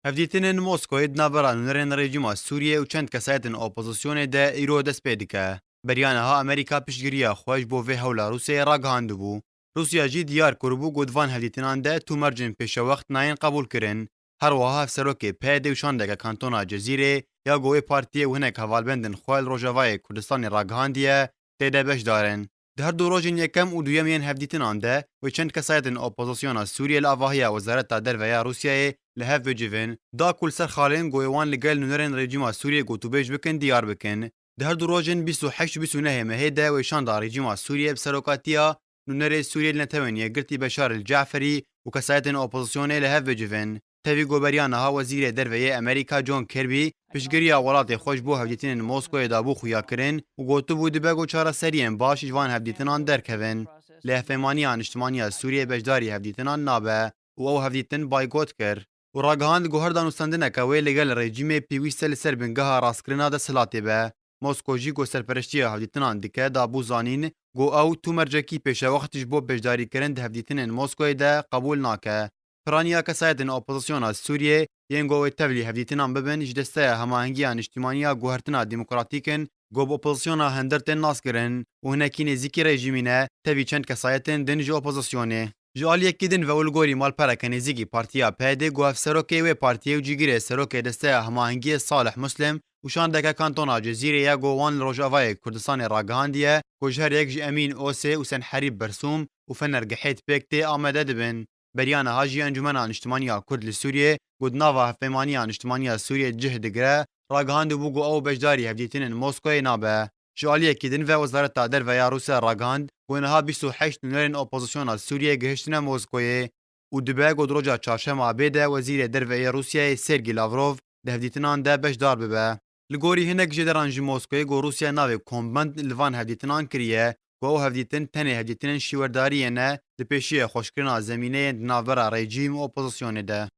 Hevdîtinên Moskowê di navbera nûnerên rejîma Sûriyê û çend kesayetên opozisyonê de îro dest pê dike. Beryana ha Amerîka piştgiriya xwe ji bo vê hewla Rûsyayê ragihandibû. Rûsya jî diyar kiribû got van hevdîtinan de tûmercên pêşewext nayên qebûl kirin. Her wiha hevserokê PYD û şandeke kantona Cezîrê ya got wê partiyê û hinek hevalbendên xwe li Rojavayê Kurdistanê ragihandiye tê de beş darin. Di her du rojên yekem û duyem yên hevdîtinan de wê çend kesayetên opozisyona Sûriyê li avahiya Wezareta Derve ya Rûsyayê li hev vecivin da ku li ser xalên goyêwan li gel nûnerên rejîma Sûriyê gotûbêj bikin diyar bikin. Di her du rojên 28 û 29 Mehê de wê şanda rejîma Sûriyê bi serokatiya nûnerê Sûriyê li Netewên Yekgirtî Beşar el Ceferî û kesayetên opozisyonê li hev vecivin. Tevî goberiya niha Wezîrê Derveyê Amerîka John Kirby piştgiriya welatê xwe ji bo hevdîtinên Moskowê dabû xuya kirin û gotibû dibe got çareseriyên baş ji van hevdîtinan derkevin. Li Hevpêmaniya Niştimaniya Sûriyê beşdarî hevdîtinan nabe û ew hevdîtin baygot kir. û ragihand guhar danûstandineka wê li gel rejîmê pêwîst e li ser bingeha rastkirina desthilatê be. Moskow jî got serpereştiya hevdîtinan dike dabû zanîn got ew tûmercekî pêşewext ji bo beşdarîkirin di hevdîtinên Moskowê de qebûl nake. Piraniya kesayetên opozisyona Sûriyê yên got wê tevlî hevdîtinan bibin ji desteya hemahengiya niştimaniya guhertina demokratîk in got opozisyona hendirtên nas kirin û hinekî nêzîkî rejîmî ne tevî çend kesayetên din ji opozisyonê. Ji aliyekî din ve ulgorî malpereke nêzîkî partiya PYD got hevserokê wê partiyê û cîgirê serokê desteya hemahengiyê Salih Muslim û şandeke kantona Cezîrê ya got wan li Rojavayê Kurdistanê ragihandiye ku ji her yek ji Emîn Osê û Senherîb Bersûm û Fener Gihêt pêk tê amade dibin. Beryana ha jî Encûmena Niştimaniya Kurd li Sûriyê got nava Hevpêmaniya Niştimaniya Sûriyê cih digire ragihandibû got ew beşdarî hevdîtinên Moskowê nabe. Ji aliyekî din ve Wezareta Derve ya Rûsya ragihand got niha 28 nûnerên opozisyona Sûriyê gihiştine Moskowê û dibe got roja çarşema bê de Wezîrê Derveyê Rûsyayê Sergî Lavrov di hevdîtinan de beşdar bibe. Li gorî hinek jêderan ji Moskowê got Rûsya navê kombend li van hevdîtinan kiriye ku ew hevdîtin tenê hevdîtinên şîwerdariyê ne di pêşiya xweşkirina zemîneyên di navbera rejîm û opozisyonê de.